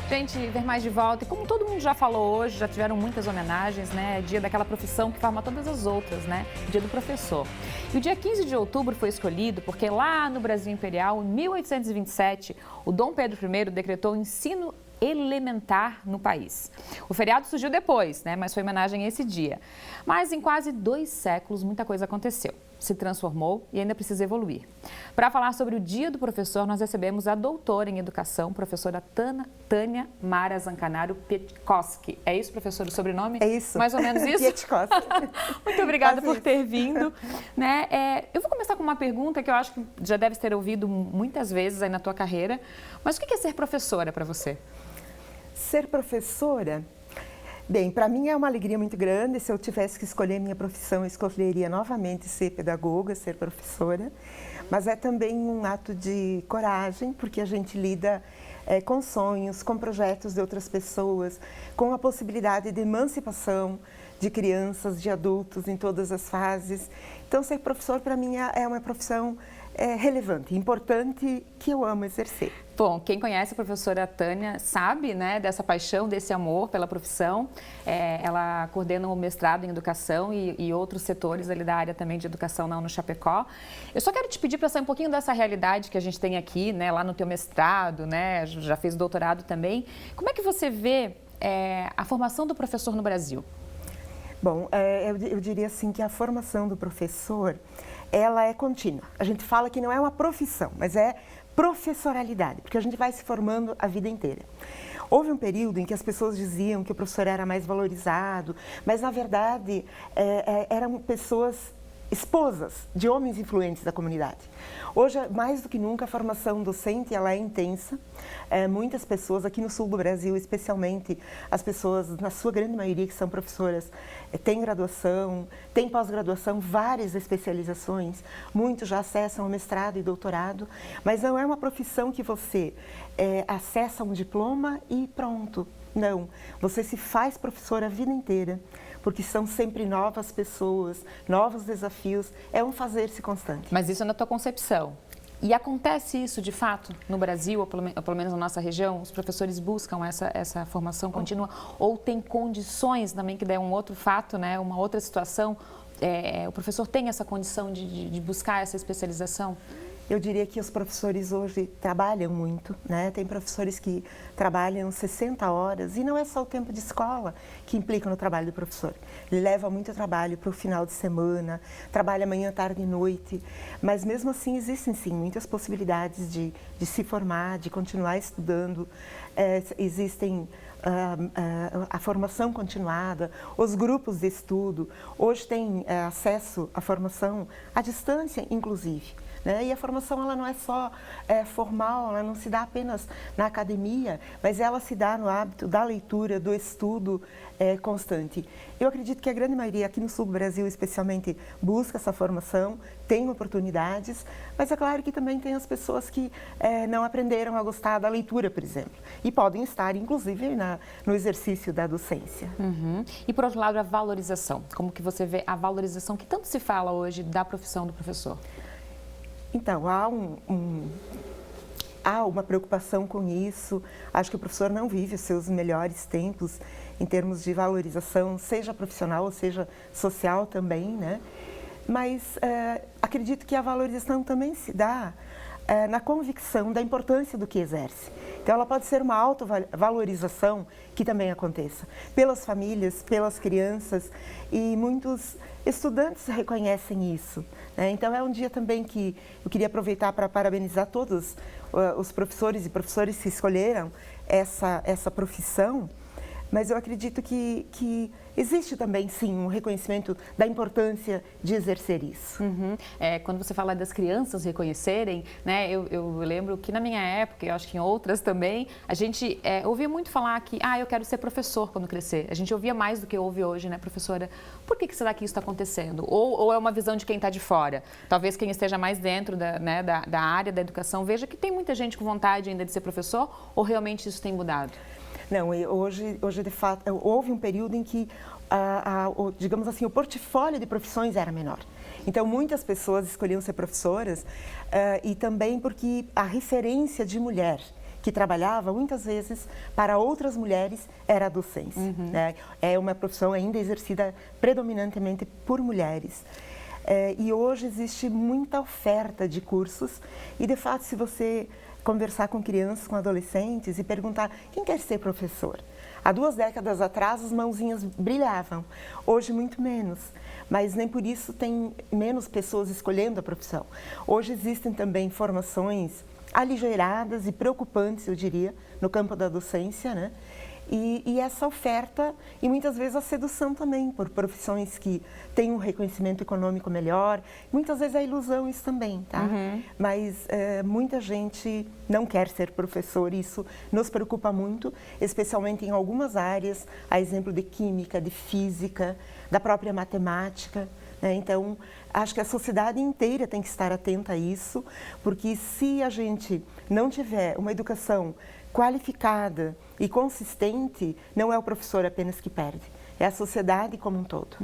Gente, Ver Mais de volta. E como todo mundo já falou hoje, já tiveram muitas homenagens, né? Dia daquela profissão que forma todas as outras, né? Dia do professor. E o dia 15 de outubro foi escolhido porque lá no Brasil Imperial, em 1827, o Dom Pedro I decretou o ensino elementar no país. O feriado surgiu depois, né? Mas foi homenagem a esse dia. Mas em quase 2 séculos, muita coisa aconteceu. Se transformou e ainda precisa evoluir. Para falar sobre o Dia do Professor, nós recebemos a doutora em Educação, professora Tânia Mara Zancanaro Pietkowski. É isso, professor, o sobrenome? É isso. Mais ou menos isso? Pietkowski. Muito obrigada por ter vindo. Né? Eu vou começar com uma pergunta que eu acho que já deve ter ouvido muitas vezes aí na tua carreira. Mas o que é ser professora para você? Ser professora? Bem, para mim é uma alegria muito grande. Se eu tivesse que escolher minha profissão, eu escolheria novamente ser pedagoga, ser professora. Mas é também um ato de coragem, porque a gente lida com sonhos, com projetos de outras pessoas, com a possibilidade de emancipação de crianças, de adultos em todas as fases. Então, ser professor para mim é uma profissão relevante, importante, que eu amo exercer. Bom, quem conhece a professora Tânia sabe, né, dessa paixão, desse amor pela profissão. Ela coordena o mestrado em educação e outros setores ali da área também de educação na UNO-Chapecó. Eu só quero te pedir para sair um pouquinho dessa realidade que a gente tem aqui, né, lá no teu mestrado, né, já fez doutorado também. Como é que você vê a formação do professor no Brasil? Bom, eu diria assim que a formação do professor, ela é contínua. A gente fala que não é uma profissão, mas é professoralidade, porque a gente vai se formando a vida inteira. Houve um período em que as pessoas diziam que o professor era mais valorizado, mas na verdade eram pessoas esposas de homens influentes da comunidade. Hoje, mais do que nunca, a formação docente ela é intensa. Muitas pessoas aqui no sul do Brasil, especialmente as pessoas, na sua grande maioria, que são professoras, têm graduação, têm pós-graduação, várias especializações. Muitos já acessam o mestrado e doutorado, mas não é uma profissão que você acessa um diploma e pronto. Não, você se faz professor a vida inteira, porque são sempre novas pessoas, novos desafios, é um fazer-se constante. Mas isso é na tua concepção. E acontece isso de fato no Brasil, ou pelo menos na nossa região? Os professores buscam essa formação contínua ou tem condições também, que der um outro fato, né, uma outra situação, o professor tem essa condição de buscar essa especialização? Eu diria que os professores hoje trabalham muito, né? Tem professores que trabalham 60 horas e não é só o tempo de escola que implica no trabalho do professor. Ele leva muito trabalho para o final de semana, trabalha manhã, tarde e noite, mas mesmo assim existem sim muitas possibilidades de se formar, de continuar estudando. Existem a formação continuada, os grupos de estudo. Hoje tem acesso à formação à distância, inclusive. E a formação ela não é só formal, ela não se dá apenas na academia, mas ela se dá no hábito da leitura, do estudo constante. Eu acredito que a grande maioria aqui no sul do Brasil, especialmente, busca essa formação, tem oportunidades, mas é claro que também tem as pessoas que não aprenderam a gostar da leitura, por exemplo, e podem estar, inclusive, no exercício da docência. Uhum. E, por outro lado, a valorização. Como que você vê a valorização que tanto se fala hoje da profissão do professor? Então, há uma preocupação com isso. Acho que o professor não vive os seus melhores tempos em termos de valorização, seja profissional ou seja social também, né? Mas acredito que a valorização também se dá na convicção da importância do que exerce. Então, ela pode ser uma autovalorização que também aconteça pelas famílias, pelas crianças, e muitos estudantes reconhecem isso, né? Então, é um dia também que eu queria aproveitar para parabenizar todos os professores e professores que escolheram essa profissão, mas eu acredito que existe também, sim, um reconhecimento da importância de exercer isso. Uhum. Quando você fala das crianças reconhecerem, né, eu lembro que na minha época, eu acho que em outras também, a gente ouvia muito falar que, eu quero ser professor quando crescer. A gente ouvia mais do que ouve hoje, né, professora? Por que será que isso está acontecendo? Ou é uma visão de quem está de fora? Talvez quem esteja mais dentro da área da educação veja que tem muita gente com vontade ainda de ser professor, ou realmente isso tem mudado? Não, hoje de fato, houve um período em que, digamos assim, o portfólio de profissões era menor. Então, muitas pessoas escolhiam ser professoras e também porque a referência de mulher que trabalhava muitas vezes para outras mulheres era a docência. Né? É uma profissão ainda exercida predominantemente por mulheres. E hoje existe muita oferta de cursos e, de fato, se você conversar com crianças, com adolescentes e perguntar quem quer ser professor. Há 2 décadas atrás, as mãozinhas brilhavam, hoje muito menos, mas nem por isso tem menos pessoas escolhendo a profissão. Hoje existem também formações aligeiradas e preocupantes, eu diria, no campo da docência, né? E essa oferta, e muitas vezes a sedução também, por profissões que têm um reconhecimento econômico melhor, muitas vezes a ilusão isso também, tá? Mas muita gente não quer ser professor, isso nos preocupa muito, especialmente em algumas áreas, a exemplo de química, de física, da própria matemática. Então, acho que a sociedade inteira tem que estar atenta a isso, porque se a gente não tiver uma educação qualificada e consistente, não é o professor apenas que perde, é a sociedade como um todo.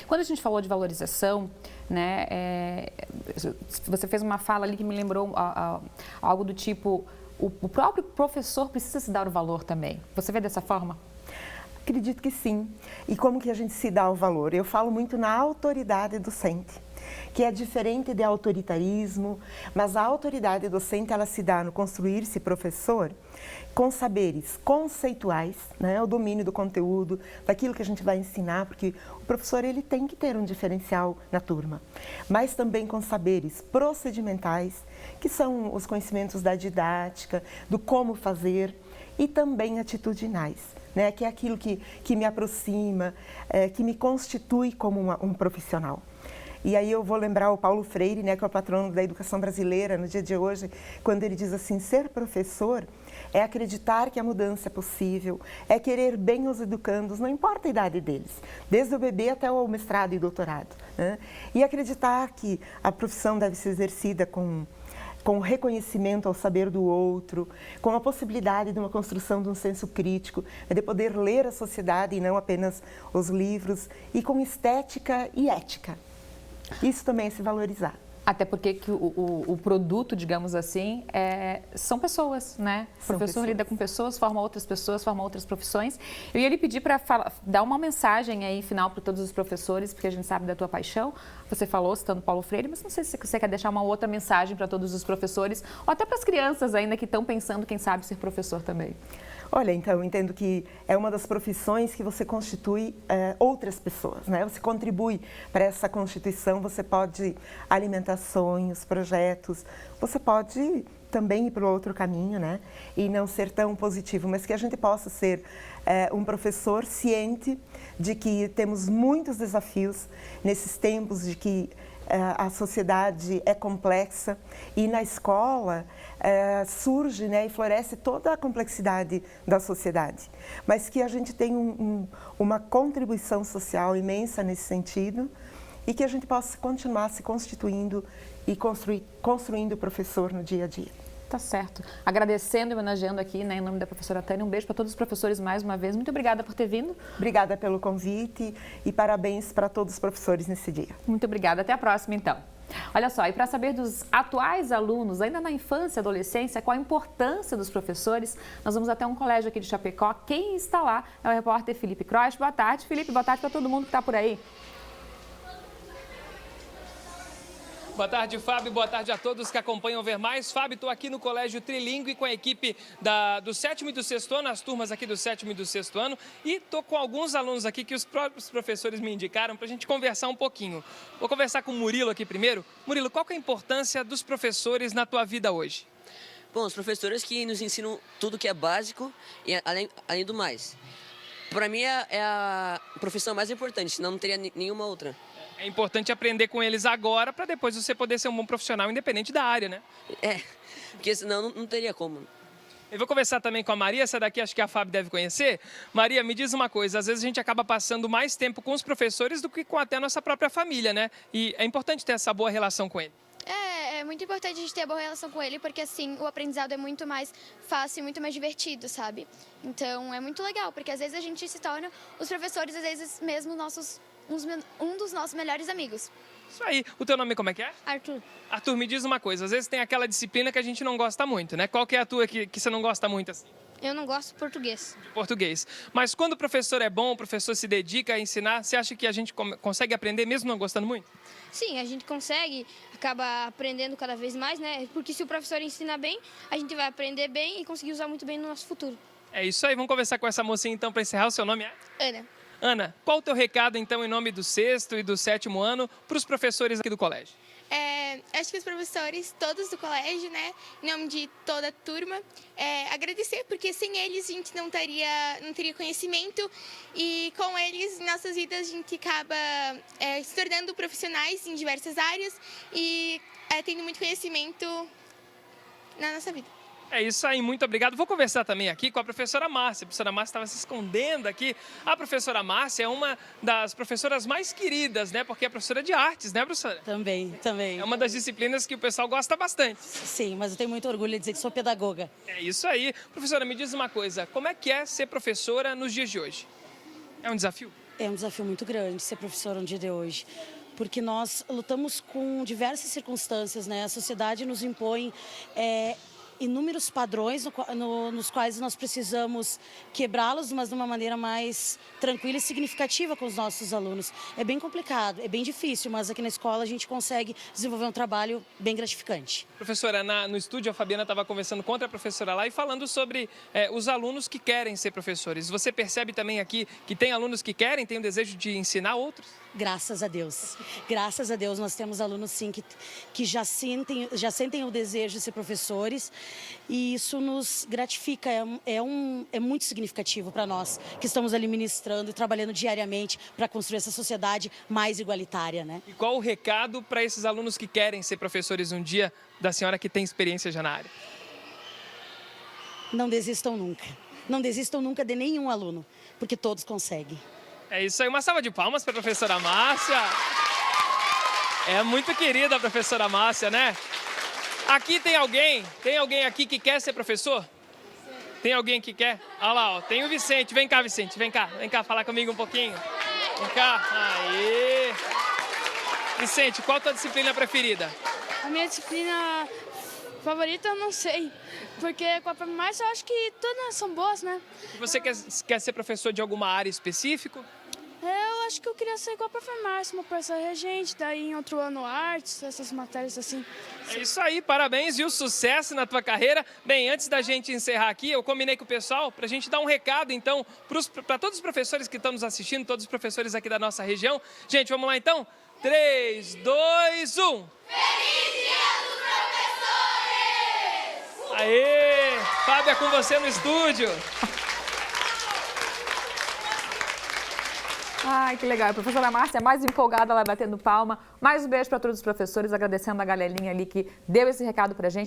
Quando a gente falou de valorização, né, você fez uma fala ali que me lembrou algo do tipo, o próprio professor precisa se dar o valor também. Você vê dessa forma? Acredito que sim. E como que a gente se dá o valor? Eu falo muito na autoridade docente, que é diferente de autoritarismo, mas a autoridade docente ela se dá no construir-se professor com saberes conceituais, né? O domínio do conteúdo, daquilo que a gente vai ensinar, porque o professor ele tem que ter um diferencial na turma, mas também com saberes procedimentais, que são os conhecimentos da didática, do como fazer, e também atitudinais, né? Que é aquilo que me aproxima, que me constitui como um profissional. E aí eu vou lembrar o Paulo Freire, né, que é o patrono da educação brasileira no dia de hoje, quando ele diz assim, ser professor é acreditar que a mudança é possível, é querer bem os educandos, não importa a idade deles, desde o bebê até o mestrado e doutorado, né? E acreditar que a profissão deve ser exercida com reconhecimento ao saber do outro, com a possibilidade de uma construção de um senso crítico, de poder ler a sociedade e não apenas os livros, e com estética e ética. Isso também é se valorizar. Até porque que o produto, digamos assim, são pessoas, né? O professor lida com pessoas, forma outras profissões. Eu ia lhe pedir para dar uma mensagem aí final para todos os professores, porque a gente sabe da tua paixão. Você falou citando Paulo Freire, mas não sei se você quer deixar uma outra mensagem para todos os professores, ou até para as crianças ainda que estão pensando, quem sabe, ser professor também. Olha, então, eu entendo que é uma das profissões que você constitui outras pessoas, né? Você contribui para essa constituição, você pode alimentar sonhos, projetos, você pode também ir para o outro caminho, né? E não ser tão positivo, mas que a gente possa ser um professor ciente de que temos muitos desafios nesses tempos de que a sociedade é complexa e na escola surge, né, e floresce toda a complexidade da sociedade, mas que a gente tem uma contribuição social imensa nesse sentido e que a gente possa continuar se constituindo e construindo o professor no dia a dia. Tá certo. Agradecendo e homenageando aqui, né, em nome da professora Tânia, um beijo para todos os professores mais uma vez. Muito obrigada por ter vindo. Obrigada pelo convite e parabéns para todos os professores nesse dia. Muito obrigada. Até a próxima, então. Olha só, e para saber dos atuais alunos, ainda na infância e adolescência, qual a importância dos professores, nós vamos até um colégio aqui de Chapecó. Quem está lá é o repórter Felipe Croix. Boa tarde, Felipe. Boa tarde para todo mundo que está por aí. Boa tarde, Fábio. Boa tarde a todos que acompanham Ver Mais. Fábio, estou aqui no Colégio Trilingue com a equipe do 7º e do 6º ano, as turmas aqui do 7º e do 6º ano. E estou com alguns alunos aqui que os próprios professores me indicaram para a gente conversar um pouquinho. Vou conversar com o Murilo aqui primeiro. Murilo, qual que é a importância dos professores na tua vida hoje? Bom, os professores que nos ensinam tudo que é básico e além do mais. Para mim é a profissão mais importante, senão não teria nenhuma outra. É importante aprender com eles agora para depois você poder ser um bom profissional independente da área, né? Porque senão não teria como. Eu vou conversar também com a Maria, essa daqui acho que a Fábio deve conhecer. Maria, me diz uma coisa, às vezes a gente acaba passando mais tempo com os professores do que com até a nossa própria família, né? E é importante ter essa boa relação com ele. É muito importante a gente ter boa relação com ele, porque assim, o aprendizado é muito mais fácil e muito mais divertido, sabe? Então, é muito legal, porque às vezes a gente se torna, os professores, às vezes mesmo um dos nossos melhores amigos. Isso aí. O teu nome como é que é? Arthur. Arthur, me diz uma coisa. Às vezes tem aquela disciplina que a gente não gosta muito, né? Qual que é a tua que você não gosta muito assim? Eu não gosto de português. De português. Mas quando o professor é bom, o professor se dedica a ensinar, você acha que a gente consegue aprender mesmo não gostando muito? Sim, a gente consegue, acaba aprendendo cada vez mais, né? Porque se o professor ensina bem, a gente vai aprender bem e conseguir usar muito bem no nosso futuro. É isso aí. Vamos conversar com essa mocinha então para encerrar. O seu nome é? Ana. Ana, qual o teu recado então em nome do 6º e do 7º ano para os professores aqui do colégio? Acho que os professores, todos do colégio, né, em nome de toda a turma, agradecer, porque sem eles a gente não teria conhecimento e com eles, em nossas vidas, a gente acaba se tornando profissionais em diversas áreas e tendo muito conhecimento na nossa vida. É isso aí, muito obrigado. Vou conversar também aqui com a professora Márcia. A professora Márcia estava se escondendo aqui. A professora Márcia é uma das professoras mais queridas, né? Porque é professora de artes, né, professora? Também. É uma das disciplinas que o pessoal gosta bastante. Sim, mas eu tenho muito orgulho de dizer que sou pedagoga. É isso aí. Professora, me diz uma coisa. Como é que é ser professora nos dias de hoje? É um desafio? É um desafio muito grande ser professora no dia de hoje. Porque nós lutamos com diversas circunstâncias, né? A sociedade nos impõe inúmeros padrões nos quais nós precisamos quebrá-los, mas de uma maneira mais tranquila e significativa com os nossos alunos. É bem complicado, é bem difícil, mas aqui na escola a gente consegue desenvolver um trabalho bem gratificante. Professora, no estúdio a Fabiana estava conversando com outra professora lá e falando sobre os alunos que querem ser professores. Você percebe também aqui que tem alunos que querem, têm o desejo de ensinar outros? Graças a Deus. Graças a Deus nós temos alunos sim que já sentem o desejo de ser professores e isso nos gratifica, é muito significativo para nós que estamos ali ministrando e trabalhando diariamente para construir essa sociedade mais igualitária, né? E qual o recado para esses alunos que querem ser professores um dia, da senhora que tem experiência já na área? Não desistam nunca. Não desistam nunca de nenhum aluno, porque todos conseguem. É isso aí, uma salva de palmas para a professora Márcia. É muito querida a professora Márcia, né? Aqui tem alguém aqui que quer ser professor? Tem alguém que quer? Olha lá, ó, tem o Vicente. Vem cá, Vicente, vem cá falar comigo um pouquinho. Vem cá, aí. Vicente, qual a tua disciplina preferida? A minha disciplina favorita eu não sei, porque com a Márcia eu acho que todas são boas, né? E você quer ser professor de alguma área específica? Eu acho que eu queria ser igual a Prof. Márcia, uma professora regente, daí em outro ano artes, essas matérias assim. É isso aí, parabéns, viu? Sucesso na tua carreira. Bem, antes da gente encerrar aqui, eu combinei com o pessoal para a gente dar um recado, então, para todos os professores que estão nos assistindo, todos os professores aqui da nossa região. Gente, vamos lá então? 3, 2, 1. Feliz Dia dos Professores! Aê! Fábio, é com você no estúdio. Ai, que legal. A professora Márcia é mais empolgada lá batendo palma. Mais um beijo para todos os professores, agradecendo a galerinha ali que deu esse recado pra gente.